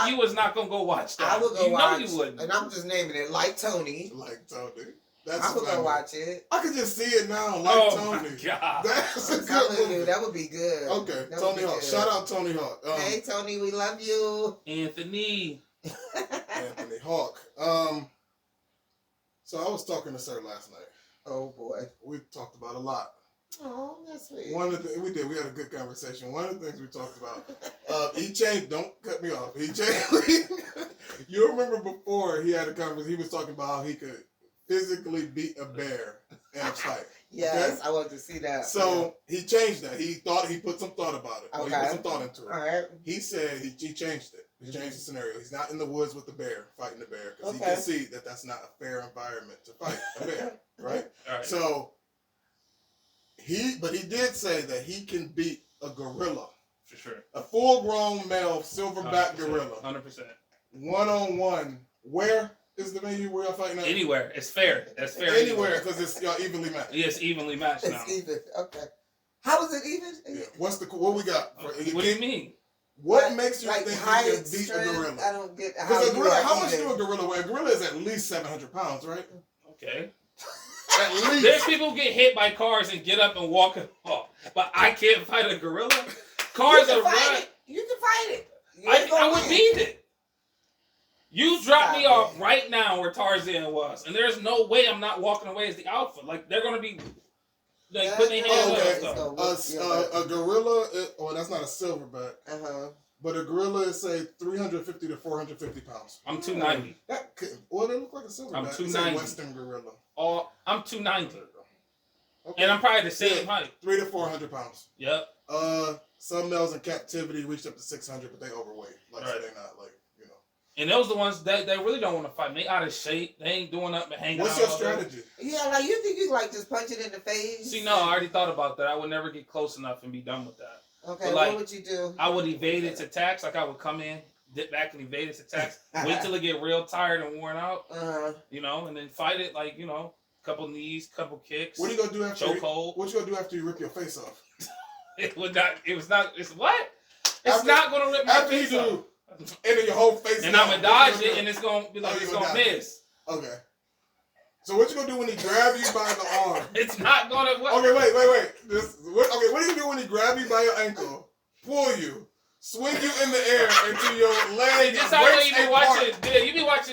you was not gonna go watch that. I would go watch. You wouldn't. And I'm just naming it Like Tony. Like Tony. I would go watch it. I could just see it now, Like Tony. My God. That's a good movie. That would be good. Okay, Tony Hawk. Shout out Tony Hawk. Hey, Tony, we love you. Anthony Hawk. So I was talking to Sir last night. Oh, boy. We talked about a lot. Oh, that's sweet. We had a good conversation. One of the things we talked about, he changed. Don't cut me off. He changed. You remember before he had a conversation? He was talking about how he could physically beat a bear in a fight. Yes, okay? I wanted to see that. So he changed that. He put some thought about it. Okay. He put some thought into it. All right. He said he changed it. He changed the scenario. He's not in the woods with the bear, fighting the bear, because he can see that that's not a fair environment to fight a bear, right? All right. So he did say that he can beat a gorilla. For sure. A full-grown male silverback 100%, gorilla. 100%. One-on-one. Where is the venue where y'all fighting at? Anywhere. It's fair. That's fair. Anywhere, because y'all evenly matched. Yes, evenly matched now. It's even. Okay. How is it even? Yeah. What we got? What do you mean? What makes you think you can beat strength, a gorilla? I don't get how much do a gorilla weigh? A gorilla is at least 700 pounds, right? Okay. At least. There's people who get hit by cars and get up and walk off, but I can't fight a gorilla. cars are right. You can fight it. I would beat it. You drop me off right now where Tarzan was, and there's no way I'm not walking away as the alpha. Like, they're gonna be like putting their hands on stuff. A gorilla. Well, that's not a silverback. But a gorilla is say 350 to 450 pounds. I'm 290. That could, well, they look like a silverback. I'm 290. Western gorilla. Oh, I'm 290. Okay. And I'm probably the same height. 300 to 400 pounds. Yep. Some males in captivity reached up to 600, but they overweight. Like, so they're not like, you know. And those are the ones that they really don't want to fight. They out of shape. They ain't doing nothing but hanging out. What's your strategy? Yeah, like you think you like just punch it in the face? See, no, I already thought about that. I would never get close enough and be done with that. Okay, like, what would you do? I would evade its attacks. Like I would come in, dip back and evade its attacks. Wait till it get real tired and worn out. You know, and then fight it like, you know, couple knees, couple kicks. What are you gonna do after chokehold? What you gonna do after you rip your face off? It's what? It's not gonna rip my face off. And then your whole face. And I'm gonna dodge it, and it's gonna be like it's gonna miss. Okay. So what you gonna do when he grab you by the arm? It's not gonna. What? Okay, wait. What do you do when he grab you by your ankle, pull you, swing you in the air until your leg? This how you be watching. Yeah,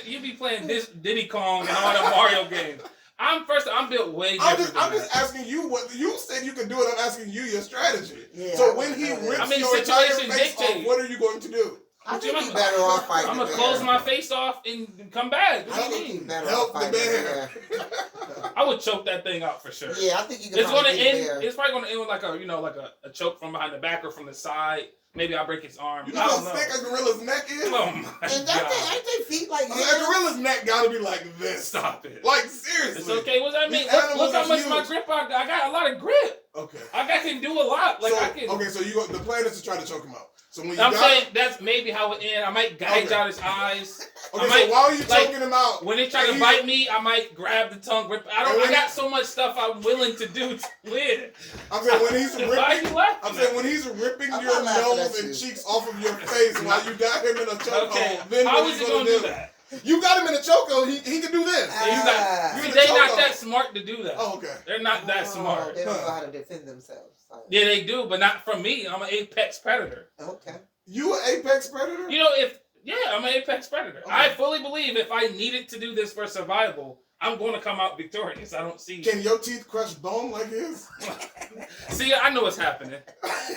you be playing this Diddy Kong and all the Mario games. I'm built way different. I'm just asking you what you said you could do it. I'm asking you your strategy. Yeah, so when he rips your entire face off, what are you going to do? I think you're better off fighting. I'm gonna close my face off and come back. I think you're better off fighting the bear. I would choke that thing out for sure. Yeah, I think you can. It's gonna end. It's probably gonna end with like a choke from behind the back or from the side. Maybe I'll break his arm. You know how thick a gorilla's neck is? Oh my God. Ain't they feet like this? A gorilla's neck gotta be like this. Stop it. Like, seriously. It's okay. What does that mean? Look how much my grip I got. I got a lot of grip. Okay. I can do a lot. Like, I can. Okay, so the plan is to try to choke him out. So when I'm saying that's maybe how it ends. I might gouge out his eyes. Okay, so while you're choking him out, when they try to bite me, I might grab the tongue. I got so much stuff I'm willing to do to win. I'm saying when he's ripping your nose and cheeks off of your face while you got him in a chokehold. Then how is he gonna do that? You got him in a chokehold. He can do this. They're not that smart to do that. Oh, okay. They're not that smart. They don't know how to defend themselves. Yeah, they do, but not from me. I'm an apex predator. Okay. You an apex predator? You know, I'm an apex predator. Okay. I fully believe if I needed to do this for survival, I'm going to come out victorious. I don't see. Can your teeth crush bone like his? See, I know what's happening.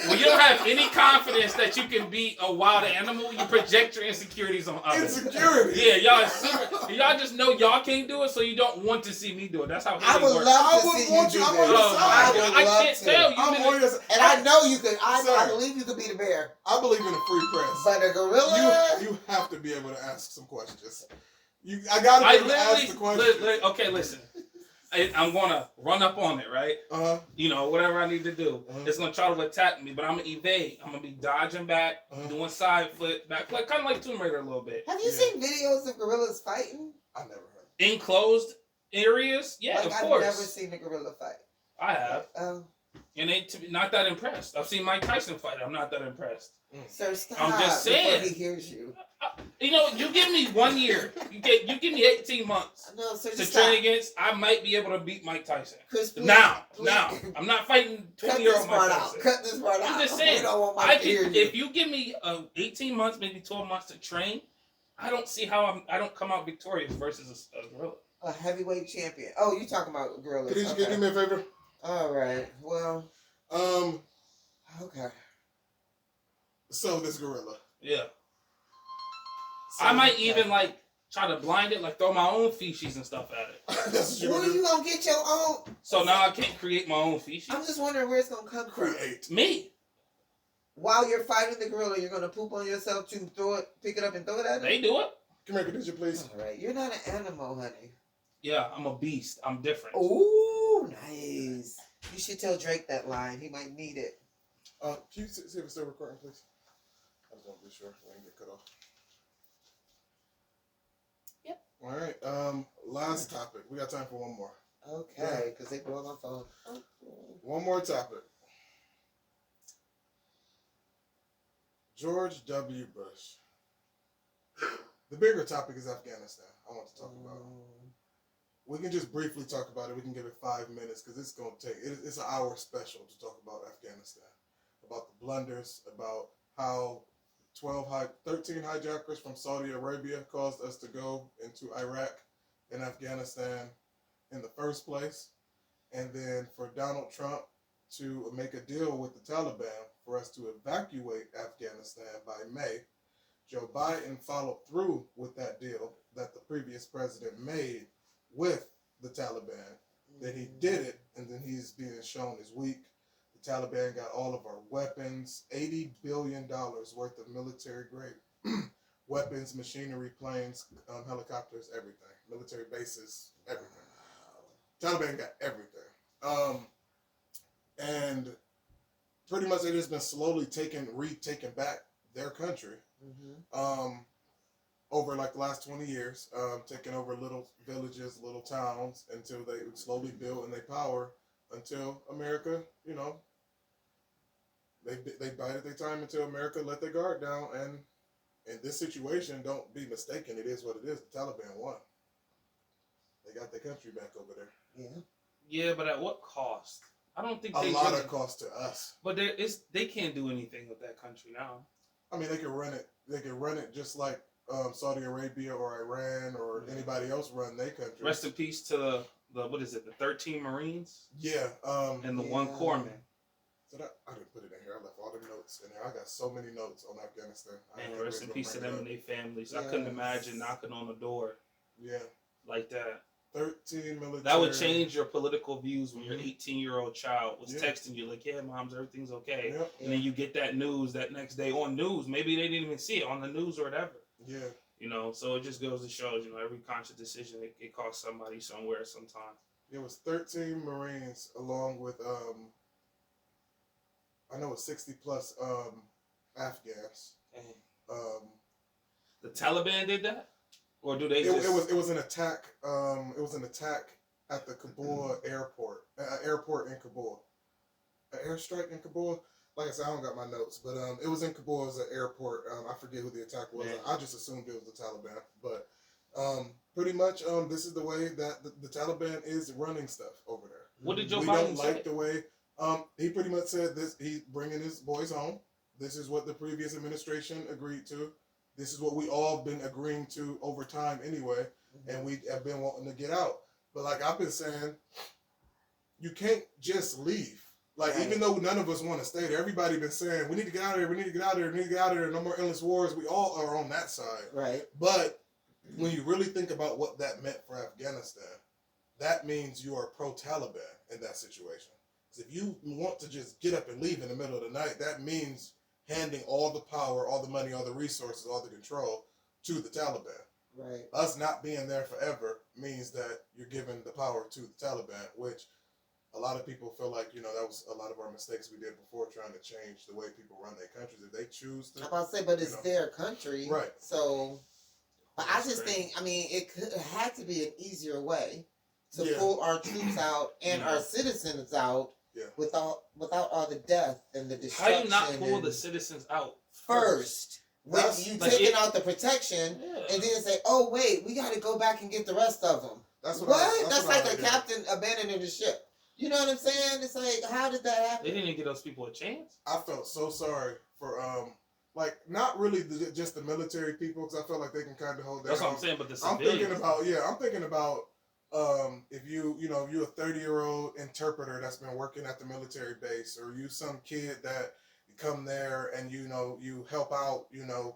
When you don't have any confidence that you can beat a wild animal, you project your insecurities on others. Insecurity? Yeah, y'all just know y'all can't do it, so you don't want to see me do it. That's how I would works. love to see you do I'm on your side. I can't tell you. I'm on your side. And I know you could. I believe you could beat a bear. I believe in a free press. But a gorilla? You have to be able to ask some questions. I gotta be able to ask the question. Okay, listen. I'm gonna run up on it, right? You know, whatever I need to do. It's gonna try to attack me, but I'm gonna evade. I'm gonna be dodging back, doing side flip back, kind of like Tomb Raider a little bit. Have you seen videos of gorillas fighting? I never heard. Enclosed areas? Yeah, of course. I've never seen a gorilla fight. I have. And they not that impressed. I've seen Mike Tyson fight. I'm not that impressed. Sir, stop. I'm just saying. Before he hears you. You know, you give me 1 year. You give me 18 months to train against. I might be able to beat Mike Tyson. Chris, please, now, I'm not fighting 20-year-old Mike Tyson. Cut this part out. I'm just saying. If you give me 18 months, maybe 12 months to train, I don't see how I don't come out victorious versus a gorilla. A heavyweight champion. Oh, you talking about gorillas? Could you do me a favor? All right. Well. Okay. So this gorilla. Yeah. I might even try to blind it, throw my own feces and stuff at it. That's what Where you gonna get your own? So now I can't create my own feces. I'm just wondering where it's gonna come from. Me. While you're fighting the gorilla, you're gonna poop on yourself to pick it up and throw it at it. They do it. Come here, could you please? All right. You're not an animal, honey. Yeah, I'm a beast. I'm different. Ooh, nice. You should tell Drake that line. He might need it. Can you see if it's still recording, please? I just want to be sure we didn't get cut off. Yep. All right. Last topic. We got time for one more. Okay, because they blew my phone. Okay. One more topic. George W. Bush. The bigger topic is Afghanistan. I want to talk about it. We can just briefly talk about it. We can give it 5 minutes because it's going to take. It's an hour special to talk about Afghanistan. about the blunders, about how 13 hijackers from Saudi Arabia caused us to go into Iraq and Afghanistan in the first place. And then for Donald Trump to make a deal with the Taliban for us to evacuate Afghanistan by May. Joe Biden followed through with that deal that the previous president made with the Taliban. That he did it, and then he's being shown as weak. The Taliban got all of our weapons, $80 billion worth of military-grade weapons, machinery, planes, helicopters, everything. Military bases, everything. Taliban got everything. And pretty much it has been slowly retaken back their country over like the last 20 years, taking over little villages, little towns until they slowly build and they power until America, you know, they bided their time until America let their guard down. And in this situation, don't be mistaken, it is what it is. The Taliban won. They got their country back over there. Yeah. Yeah, but at what cost? I don't think a lot of cost to us. But they can't do anything with that country now. I mean, they can run it. They can run it just like Saudi Arabia or Iran or anybody else run their country. Rest in peace to the 13 Marines? Yeah. And the one corpsman. So I didn't put it in here. I left all the notes in there. I got so many notes on Afghanistan. And rest in peace to them and their families. Yes. I couldn't imagine knocking on the door. Yeah. Like that. 13 military. That would change your political views when your 18-year-old child was texting you like, yeah, moms, everything's okay. Yep. And then you get that news that next day on news. Maybe they didn't even see it on the news or whatever. Yeah. You know, so it just goes to show, you know, every conscious decision, it costs somebody somewhere sometime. It was 13 Marines along with, I know it's 60 plus Afghans. The Taliban did that? Or do they it was an attack. It was an attack at the Kabul airport. Airport in Kabul. An airstrike in Kabul. Like I said, I don't got my notes, but it was in Kabul as an airport. I forget who the attack was. Yeah. I just assumed it was the Taliban. But pretty much, this is the way that the Taliban is running stuff over there. What did Joe Biden say? We don't like the way. He pretty much said this. He's bringing his boys home. This is what the previous administration agreed to. This is what we all been agreeing to over time anyway, and we have been wanting to get out. But like I've been saying, you can't just leave. Like even though none of us want to stay there, everybody been saying we need to get out of here. We need to get out of here. We need to get out of here. No more endless wars. We all are on that side. Right. But when you really think about what that meant for Afghanistan, that means you are pro-Taliban in that situation. Because if you want to just get up and leave in the middle of the night, that means handing all the power, all the money, all the resources, all the control to the Taliban. Right. Us not being there forever means that you're giving the power to the Taliban, which a lot of people feel like, you know, that was a lot of our mistakes we did before trying to change the way people run their countries. If they choose to. I'm about to say, but it's their country. Right. So, but I just think, I mean, it had to be an easier way to pull our troops out and our citizens out. Yeah. Without all the death and the destruction. How you not pull the citizens out first? When you like taking out the protection and then say, "Oh wait, we got to go back and get the rest of them." That's that's like a captain abandoning the ship. You know what I'm saying? It's like, how did that happen? They didn't give those people a chance. I felt so sorry for like not really just the military people, because I felt like they can kind of hold their. That's what I'm saying, but the civilians. I'm thinking about. If you're a 30-year-old interpreter that's been working at the military base, or you some kid that come there and you help out,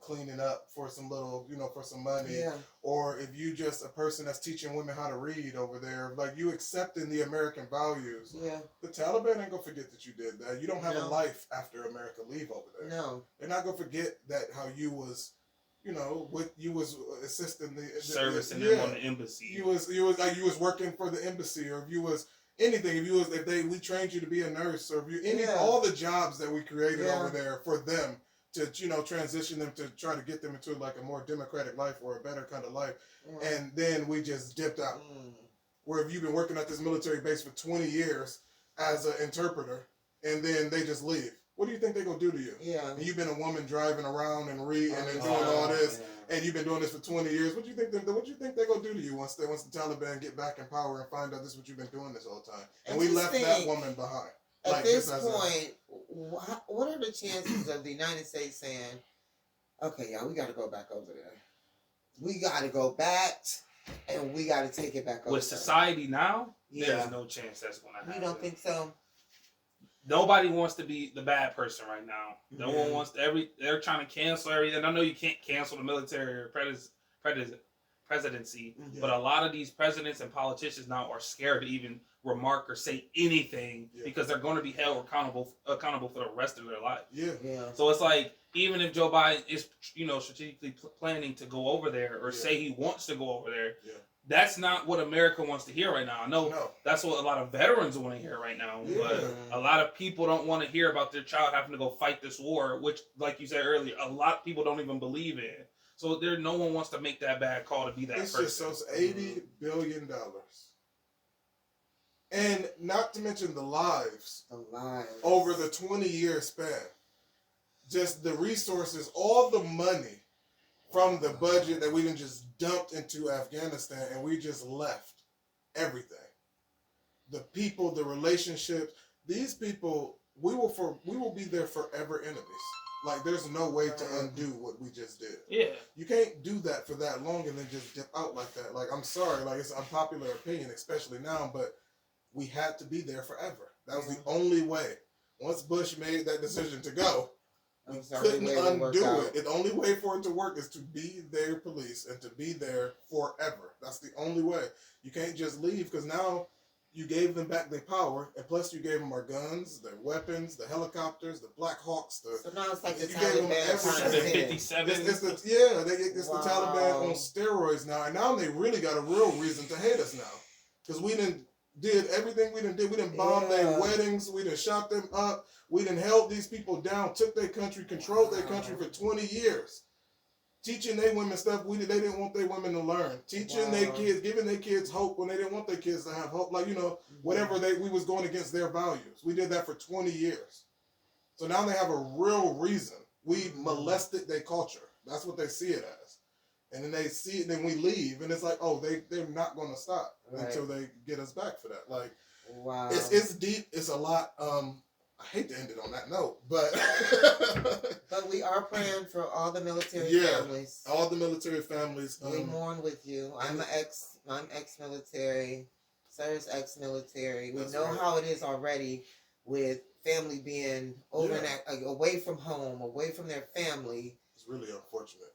cleaning up for some little, for some money, or if you just a person that's teaching women how to read over there, like you accepting the American values. Yeah. The Taliban ain't gonna forget that you did that. You don't have a life after America leave over there. No. They're not gonna forget that how you was. You was assisting the servicing them on the embassy. You was working for the embassy, or if you was anything, we trained you to be a nurse, or if all the jobs that we created over there for them to transition them to try to get them into like a more democratic life or a better kind of life, and then we just dipped out. Where if you've been working at this military base for 20 years as an interpreter, and then they just leave. What do you think they're going to do to you? Yeah. And you've been a woman driving around and doing all this, and you've been doing this for 20 years. What do you think they're going to do to you once the Taliban get back in power and find out this is what you've been doing this whole time? And we left that woman behind. At this point, what are the chances of the United States saying, okay, y'all, we got to go back over there. We got to go back, and we got to take it back over. With society now, there's no chance that's going to happen. You don't think so? Nobody wants to be the bad person right now. No one wants they're trying to cancel everything. I know you can't cancel the military or presidency, but a lot of these presidents and politicians now are scared to even remark or say anything because they're going to be held accountable for the rest of their life. So it's like, even if Joe Biden is, strategically planning to go over there or say he wants to go over there, that's not what America wants to hear right now. I know that's what a lot of veterans want to hear right now, but a lot of people don't want to hear about their child having to go fight this war, which, like you said earlier, a lot of people don't even believe in. So no one wants to make that bad call to be that person. It's just $80 billion. And not to mention the lives over the 20-year span. Just the resources, all the money from the budget that we done just dumped into Afghanistan, and we just left everything. The people, the relationships, these people, we will be their forever enemies. Like, there's no way to undo what we just did. Yeah. You can't do that for that long and then just dip out like that. Like, I'm sorry, like, it's an unpopular opinion, especially now, but we had to be there forever. That was the only way. Once Bush made that decision to go, we couldn't undo it. The only way for it to work is to be their police and to be there forever. That's the only way. You can't just leave, because now you gave them back their power, and plus you gave them our guns, their weapons, the helicopters, the Black Hawks. So now it's like the Taliban. 757. It's the Taliban on steroids now, and now they really got a real reason to hate us now, because we did everything we did. We didn't bomb their weddings. We didn't shot them up. We didn't held these people down. Took their country, controlled their country for 20 years. Teaching their women stuff they didn't want their women to learn. Teaching their kids, giving their kids hope when they didn't want their kids to have hope. Like, whatever we was going against their values. We did that for 20 years. So now they have a real reason. We molested their culture. That's what they see it as. And then they see it, then we leave, and it's like, oh, they're not going to stop until they get us back for that. Like, it's deep. It's a lot. I hate to end it on that note, but but we are praying for all the military families. All the military families. We mourn with you. I'm ex-military. Sir's ex-military. We know how it is already with family being away from home, away from their family. It's really unfortunate.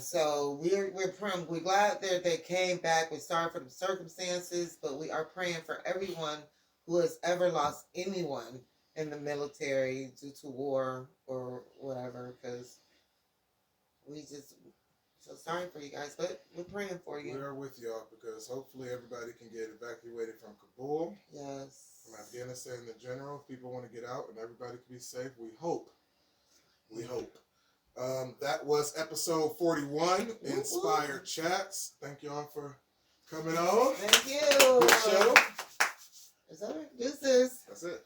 So we're praying. We're glad that they came back. We're sorry for the circumstances, but we are praying for everyone who has ever lost anyone in the military due to war or whatever, because we just so sorry for you guys, but we're praying for you. We are with y'all, because hopefully everybody can get evacuated from Kabul. Yes. From Afghanistan in general. If people want to get out and everybody can be safe, we hope. We hope. That was episode 41, Inspired Chats. Thank y'all for coming on. Thank you. Good show. Is that it? This is. That's it.